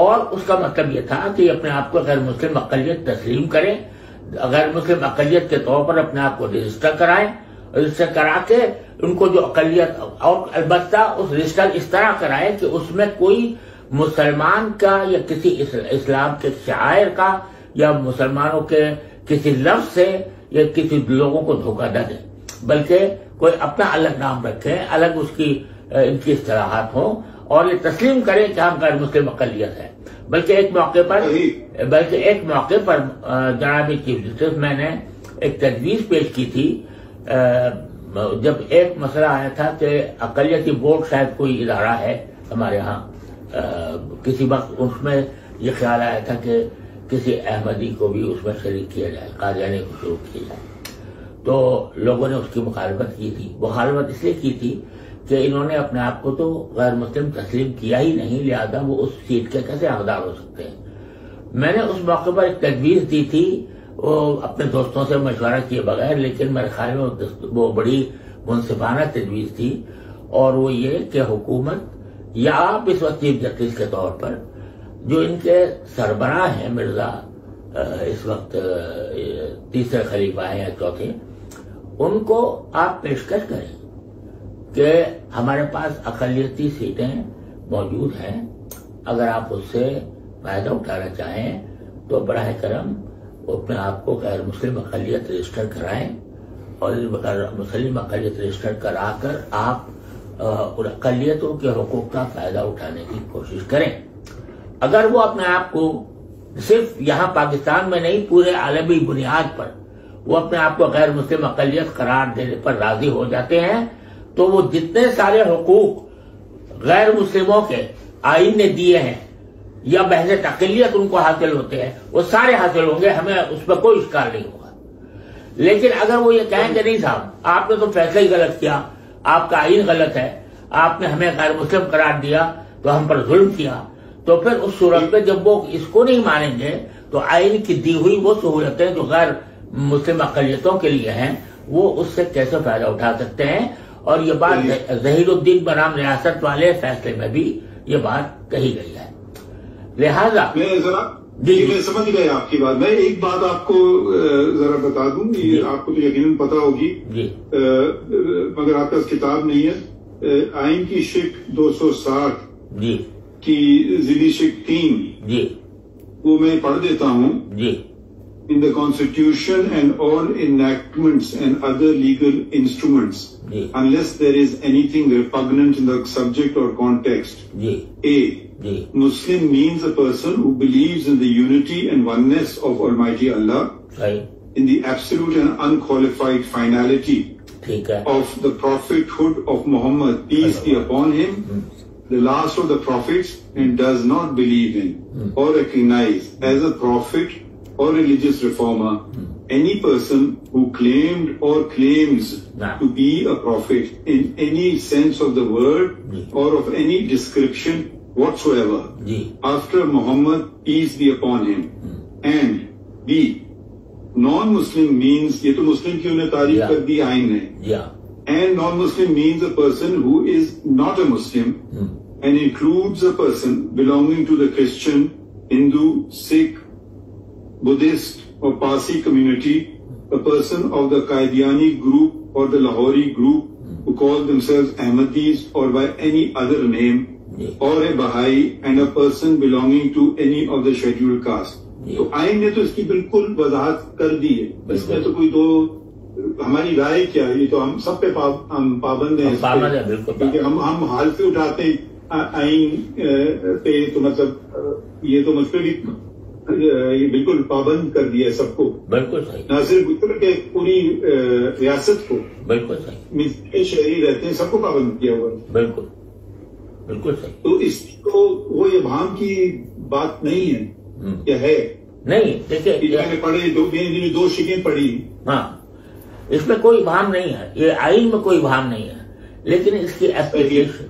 Speaker 1: اور اس کا مطلب یہ تھا کہ اپنے آپ کو غیر مسلم اقلیت تسلیم کریں، غیر مسلم اقلیت کے طور پر اپنے آپ کو رجسٹر کرائیں، رجسٹر کرا کے ان کو جو اقلیت، اور البتہ اس رجسٹر اس طرح کرائے کہ اس میں کوئی مسلمان کا یا کسی اسلام کے شاعر کا یا مسلمانوں کے کسی لفظ سے یا کسی لوگوں کو دھوکہ نہ دیں، بلکہ کوئی اپنا الگ نام رکھیں، الگ اس کی ان کی اصطلاحات ہوں اور یہ تسلیم کریں کہ ہم غیر مسلم اقلیت ہے۔ بلکہ ایک موقع پر جناب چیف جسٹس میں نے ایک تجویز پیش کی تھی جب ایک مسئلہ آیا تھا کہ اقلیتی بورڈ شاید کوئی ادارہ ہے ہمارے ہاں، کسی وقت اس میں یہ خیال آیا تھا کہ کسی احمدی کو بھی اس میں شریک کیا جائے، قادیانی کو شروع کیا جائے، تو لوگوں نے اس کی مخالفت کی تھی۔ مخالفت اس لیے کی تھی کہ انہوں نے اپنے آپ کو تو غیر مسلم تسلیم کیا ہی نہیں، لہذا وہ اس سیٹ کے کیسے حقدار ہو سکتے ہیں۔ میں نے اس موقع پر ایک تجویز دی تھی، وہ اپنے دوستوں سے مشورہ کیے بغیر، لیکن میرے خیال میں وہ بڑی منصفانہ تجویز تھی، اور وہ یہ کہ حکومت یا آپ اس وقت چیف جسٹس کے طور پر جو ان کے سربراہ ہیں مرزا اس وقت تیسرے خلیفہ ہیں یا چوتھے، ان کو آپ پیشکش کریں کہ ہمارے پاس اقلیتی سیٹیں موجود ہیں، اگر آپ اس سے فائدہ اٹھانا چاہیں تو براہ کرم اپنے آپ کو غیر مسلم اقلیت رجسٹر کرائیں، اور مسلم اقلیت رجسٹر کرا کر آپ اقلیتوں کے حقوق کا فائدہ اٹھانے کی کوشش کریں۔ اگر وہ اپنے آپ کو صرف یہاں پاکستان میں نہیں پورے عالمی بنیاد پر وہ اپنے آپ کو غیر مسلم اقلیت قرار دینے پر راضی ہو جاتے ہیں تو وہ جتنے سارے حقوق غیر مسلموں کے آئین نے دیے ہیں یا بحث اقلیت ان کو حاصل ہوتے ہیں وہ سارے حاصل ہوں گے، ہمیں اس پر کوئی اشکال نہیں ہوگا۔ لیکن اگر وہ یہ کہیں کہ نہیں صاحب آپ نے تو فیصلہ ہی غلط کیا، آپ کا آئین غلط ہے، آپ نے ہمیں غیر مسلم قرار دیا تو ہم پر ظلم کیا، تو پھر اس صورت میں جب وہ اس کو نہیں مانیں گے تو آئین کی دی ہوئی وہ سہولتیں جو غیر مسلم اقلیتوں کے لیے ہیں وہ اس سے کیسے فائدہ اٹھا سکتے ہیں۔ اور یہ بات ظہیر الدین بنام ریاست والے فیصلے میں بھی یہ بات کہی گئی ہے۔ لہذا
Speaker 2: میں سمجھ گیا آپ کی بات۔ میں ایک بات آپ کو ذرا بتا دوں، یہ آپ کو تو یقیناً پتا ہوگی مگر آپ کا کتاب نہیں ہے، آئین کی شق 260 کی ضلع شق 3 وہ میں پڑھ دیتا ہوں۔ In the Constitution and all enactments and other legal instruments, unless there is anything repugnant in the subject or context. A. Muslim means a person who believes in the unity and oneness of Almighty Allah, in the absolute and unqualified finality of the prophethood of Muhammad, peace be upon him, the last of the prophets, and does not believe in or recognize as a prophet or religious reformer any person who claimed or claims to be a prophet in any sense of the word or of any description whatsoever after Muhammad, peace be upon him. And B. Non-Muslim means, یہ تو مسلم کی انہیں تعریف کر دی آئین نے، and non-Muslim means a person who is not a Muslim and includes a person belonging to the Christian, Hindu, Sikh, Buddhist or Parsi community, a person of the Qadiani group or the Lahori group who call themselves Ahmadis or by any other name, or a Baha'i, and a person belonging to any of the scheduled caste. تو آئین نے تو اس کی بالکل وضاحت کر دی ہے، اس میں تو کوئی دو ہماری رائے کیا ہے، یہ تو ہم سب پہ ہم پابند ہیں، کیونکہ ہم حالفے اٹھاتے ہیں آئین پہ، تو مطلب یہ تو مجھ پہ بھی یہ بالکل پابند کر دیا ہے سب کو، بالکل صحیح، نہ صرف کہ پوری ریاست کو، بالکل صحیح، شہری رہتے ہیں سب کو پابند کیا ہوا ہے، بالکل بالکل صحیح۔ تو اس کو وہ ابہام کی بات نہیں ہے، کیا ہے نہیں، دیکھیے میں نے پڑھے دو شکیں پڑھی، ہاں اس میں کوئی ابہام نہیں ہے، یہ آئین میں کوئی ابہام نہیں ہے، لیکن اس کی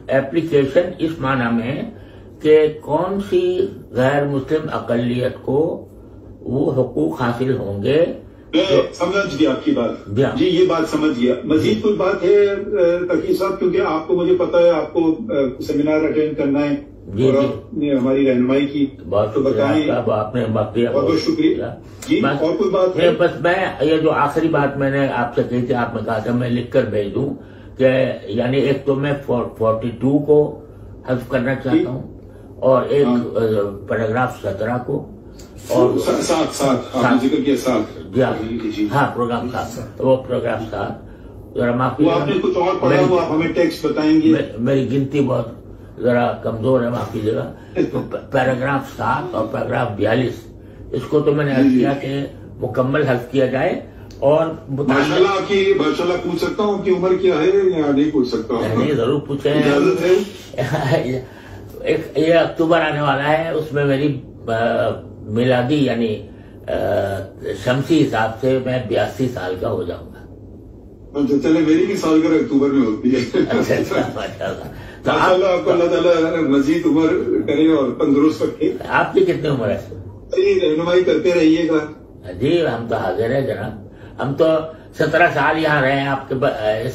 Speaker 2: ایپلیکیشن اس معنی میں کہ کون سی غیر مسلم اقلیت کو وہ حقوق حاصل ہوں گے۔ میں سمجھ گیا آپ کی بات، جی یہ بات سمجھ گیا۔ مزید کوئی بات ہے تقی صاحب، کیونکہ آپ کو مجھے پتا ہے آپ کو سیمینار اٹینڈ کرنا ہے اور آپ نے ہماری رہنمائی کی، تو بتائیں، آپ نے بہت بہت شکریہ جی۔ اور کوئی بات ہے؟ بس میں یہ جو آخری بات میں نے آپ سے کہی تھی، آپ نے کہا تھا میں لکھ کر بھیج دوں کہ یعنی ایک تو میں 42 کو حذف کرنا چاہتا ہوں
Speaker 1: اور ایک پیراگراف 17 کو اور
Speaker 2: ساتھ ذکر کیا ساتھ
Speaker 1: ہاں پروگرام 7 وہ پروگرام 7 ذرا معافی
Speaker 2: آپ نے کچھ اور پڑھا وہ آپ ہمیں ٹیکسٹ بتائیں گے.
Speaker 1: میری گنتی بہت ذرا کمزور ہے معاف کیجیے گا. پیراگراف 7 اور پیراگراف 42 اس کو تو میں نے عرض کیا کہ مکمل حذف کیا جائے. اور
Speaker 2: ماشاءاللہ پوچھ سکتا ہوں کہ عمر کیا ہے یا نہیں پوچھ سکتا ہوں؟
Speaker 1: نہیں ضرور پوچھیں. یہ اکتوبر آنے والا ہے, اس میں میری میلادی یعنی شمسی حساب سے میں 82 سال کا ہو جاؤں گا.
Speaker 2: اچھا چلے, میری بھی سالگرہ اکتوبر میں ہوتی ہے.
Speaker 1: تو
Speaker 2: آپ کو اللہ تعالیٰ مزید عمر کرے اور تندرست رکھے.
Speaker 1: آپ کی کتنی عمر ہے؟
Speaker 2: رہنمائی کرتے رہیے گا.
Speaker 1: جی ہم تو حاضر ہیں جناب. ہم تو 17 سال یہاں رہے ہیں آپ کے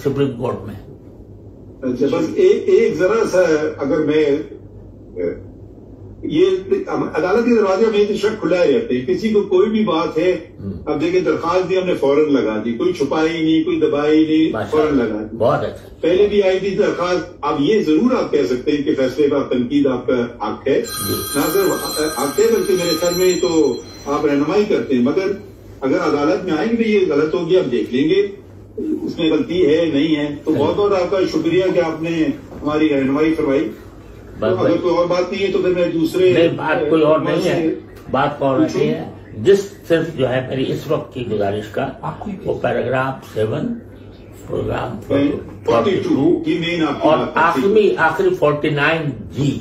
Speaker 1: سپریم کورٹ میں.
Speaker 2: اچھا بس ایک ذرا سا اگر میں یہ عدالت کے دروازے میں تو شک کھلا رہتے ہیں, کسی کو کوئی بھی بات ہے اب دیکھیں درخواست دی ہم نے فوراً لگا دی, کوئی چھپائی نہیں کوئی دبائی نہیں, فوراً لگا دی.
Speaker 1: بہت اچھا.
Speaker 2: پہلے بھی آئی تھی درخواست. اب یہ ضرور آپ کہہ سکتے ہیں کہ فیصلے پر تنقید آپ کا حق ہے, نہ صرف حق ہے بلکہ میرے خیال میں تو آپ رہنمائی کرتے ہیں. مگر اگر عدالت میں آئیں گے یہ غلط ہو گیا اب دیکھ لیں گے اس میں غلطی ہے نہیں ہے. تو بہت بہت آپ کا شکریہ کہ آپ نے ہماری رہنمائی فرمائی. اگر کوئی اور بات نہیں ہے تو پھر میں دوسرے
Speaker 1: بات کوئی اور نہیں ہے, بات کو اور نہیں ہے. جس صرف جو ہے میری اس وقت کی گزارش کا وہ پیراگراف 7 پروگرام 42 اور آخری 49 جی.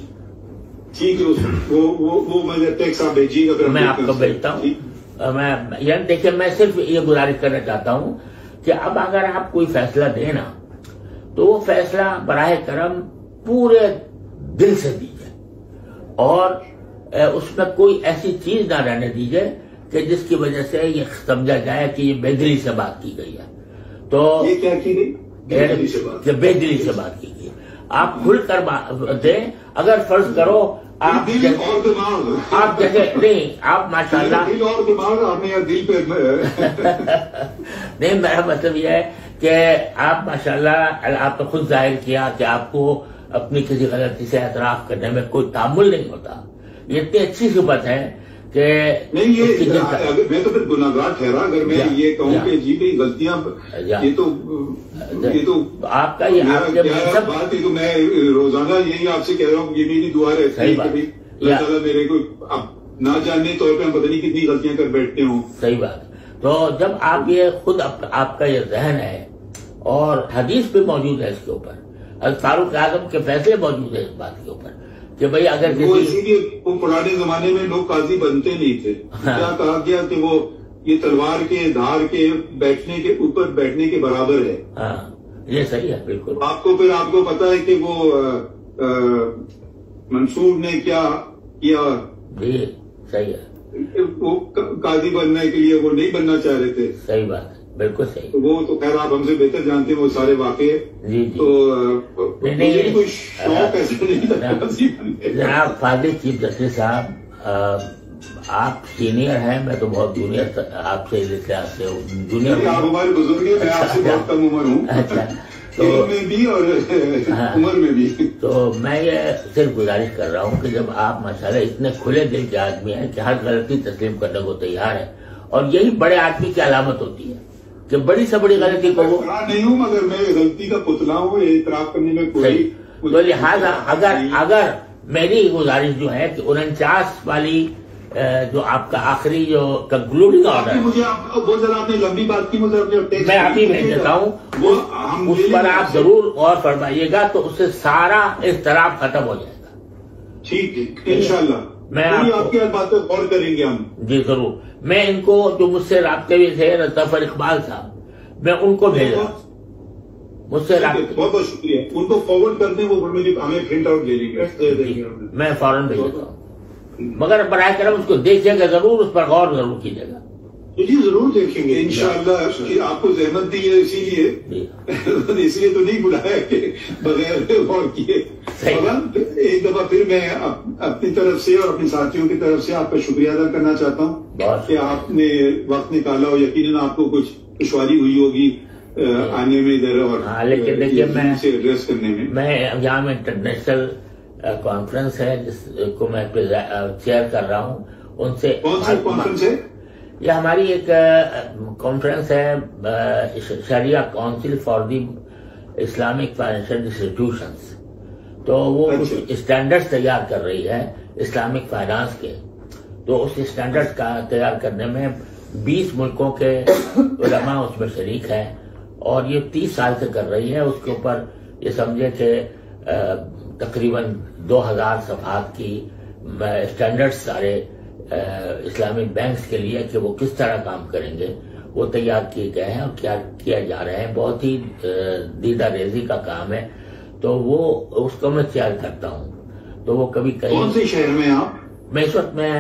Speaker 2: ٹھیک ہے, وہ میں ٹیکس آپ بھیجیے گا,
Speaker 1: میں آپ کو بھیجتا ہوں. میں یعنی دیکھیں میں صرف یہ گزارش کرنا چاہتا ہوں کہ اب اگر آپ کوئی فیصلہ دیں نا تو وہ فیصلہ براہ کرم پورے دل سے دیجیے اور اس میں کوئی ایسی چیز نہ رہنے دیجیے کہ جس کی وجہ سے یہ سمجھا جائے کہ یہ بے دلی سے بات کی گئی ہے. تو
Speaker 2: یہ کیا کی گئی؟
Speaker 1: بے دلی سے بات کی گئی. آپ کھل کر دیں. اگر فرض کرو آپ جیسے نہیں آپ ماشاء اللہ نہیں, میرا مطلب یہ ہے کہ آپ ماشاء اللہ آپ نے خود ظاہر کیا کہ آپ کو اپنی کسی غلطی سے اعتراف کرنے میں کوئی تعامل نہیں ہوتا. یہ اتنی اچھی صفت ہے کہ
Speaker 2: نہیں میں تو پھر گناہگار ٹھہرا اگر میں یہ کہوں کہ جی بھائی غلطیاں یہ تو
Speaker 1: آپ کا یہ
Speaker 2: بات ہے. تو میں روزانہ یہی آپ سے کہہ رہا ہوں, یہ میری دعا رہتی ہے کہ اللہ تعالیٰ میرے کو اب نہ جاننے طور پہ ہم پتہ نہیں کتنی غلطیاں کر بیٹھتے ہوں.
Speaker 1: صحیح بات. تو جب آپ یہ خود آپ کا یہ ذہن ہے اور حدیث بھی موجود ہے اس کے اوپر, فاروق اعظم کے فیصلے موجود ہیں اس بات کے اوپر کہ بھئی اگر
Speaker 2: وہ اسی لیے وہ پرانے زمانے میں لوگ قاضی بنتے نہیں تھے. کیا کہا گیا کہ وہ یہ تلوار کے دھار کے بیٹھنے کے اوپر بیٹھنے کے برابر ہے.
Speaker 1: ہاں یہ صحیح ہے بالکل.
Speaker 2: آپ کو پتا ہے کہ وہ منصور نے کیا کیا.
Speaker 1: جی صحیح ہے.
Speaker 2: وہ قاضی بننے کے لیے وہ نہیں بننا چاہ رہے تھے.
Speaker 1: صحیح بات ہے بالکل صحیح.
Speaker 2: وہ تو خیر آپ ہم سے بہتر جانتے ہیں وہ سارے واقعے.
Speaker 1: جی
Speaker 2: تو کوئی شوق ایسے نہیں.
Speaker 1: جناب فاضل چیف جسٹس صاحب آپ سینئر ہیں, میں تو بہت جونیئر آپ سے لحاظ سے جونیئر.
Speaker 2: آپ ہمارے بزرگ ہیں, میں آپ سے بہت کم عمر ہوں.
Speaker 1: اچھا
Speaker 2: میں بھی اور عمر میں بھی.
Speaker 1: تو میں یہ صرف گزارش کر رہا ہوں کہ جب آپ ماشاءاللہ اتنے کھلے دل کے آدمی ہیں کہ ہر غلطی تسلیم کرنے کو تیار ہے, اور یہی بڑے آدمی کی علامت ہوتی ہے کہ بڑی سے بڑی غلطی کو وہ
Speaker 2: نہیں ہوں مگر میں غلطی کا پتلا ہوں, اعتراف کرنے میں کوئی.
Speaker 1: تو لہٰذا اگر میری گزارش جو ہے کہ 49 والی جو آپ کا آخری جو کنکلوڈنگ آرڈر
Speaker 2: مجھے وہ ذرا آپ نے لمبی بات کی, مجھے
Speaker 1: میں ابھی بھیج دیتا ہوں, اس پر آپ ضرور غور فرمائیے گا تو اس سے سارا اضطراب ختم ہو جائے گا.
Speaker 2: ٹھیک ہے انشاءاللہ.
Speaker 1: میں
Speaker 2: آپ کی باتیں غور کریں گے ہم.
Speaker 1: جی ضرور. میں ان کو جو مجھ سے رابطے بھی تھے ظفر اقبال صاحب, میں ان کو بھیج رہا ہوں. مجھ سے
Speaker 2: بہت بہت شکریہ. ان کو فارورڈ کر دیں, وہ ہمیں پرنٹ آؤٹ لے لیں گے.
Speaker 1: میں فوراً بھیج دیتا ہوں, مگر براہ کرم اس کو دیکھیے گا ضرور, اس پر غور ضرور کیجیے گا.
Speaker 2: جی ضرور دیکھیں گے انشاءاللہ. آپ کو زحمت دی ہے اسی لیے تو نہیں بلایا کہ بغیر غور کیے. ایک دفعہ پھر میں اپنی طرف سے اور اپنے ساتھیوں کی طرف سے آپ کا شکریہ ادا کرنا چاہتا ہوں کہ آپ نے وقت نکالا ہو. یقیناً آپ کو کچھ دشواری ہوئی ہوگی آنے میں ادھر, اور
Speaker 1: لیکن دیکھیے
Speaker 2: سے ایڈریس کرنے
Speaker 1: میں یہاں میں انٹرنیشنل کانفرنس ہے جس کو میں چیئر کر رہا ہوں، ان سے
Speaker 2: کون سی کانفرنس ہے؟
Speaker 1: یہ ہماری ایک کانفرنس ہے شریعہ council for the Islamic financial institutions, تو وہ اسٹینڈرڈز تیار کر رہی ہے اسلامک فائنانس کے، تو اس اسٹینڈرڈز کا تیار کرنے میں 20 ملکوں کے علماء اس میں شریک ہیں، اور یہ 30 سال سے کر رہی ہے۔ اس کے اوپر یہ سمجھے کہ تقریباً 2000 صفحات کی اسٹینڈرڈز سارے اسلامک بینکس کے لیے کہ وہ کس طرح کام کریں گے وہ تیار کیے گئے ہیں اور کیا کیا جا رہے ہیں۔ بہت ہی دیدہ ریزی کا کام ہے، تو وہ اس کو میں چیئر کرتا ہوں۔ تو وہ کبھی کہیں
Speaker 2: کون سے شہر میں آپ؟
Speaker 1: میں اس وقت میں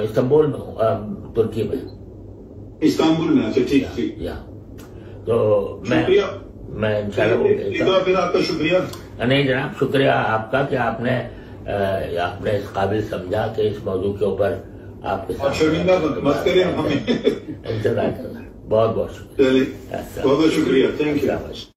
Speaker 1: استنبول میں ہوں، ترکی میں۔
Speaker 2: استنبول میں؟ اچھا، ٹھیک ٹھیک۔
Speaker 1: تو میں انشاءاللہ
Speaker 2: پھر آپ کا شکریہ۔
Speaker 1: نہیں جناب، شکریہ آپ کا کہ آپ نے اس قابل سمجھا کہ اس موضوع کے اوپر آپ کے ساتھ
Speaker 2: شرمندہ مت کریں ہمیں۔
Speaker 1: انتظار کرنا۔ بہت بہت شکریہ،
Speaker 2: بہت بہت شکریہ، تھینک یو۔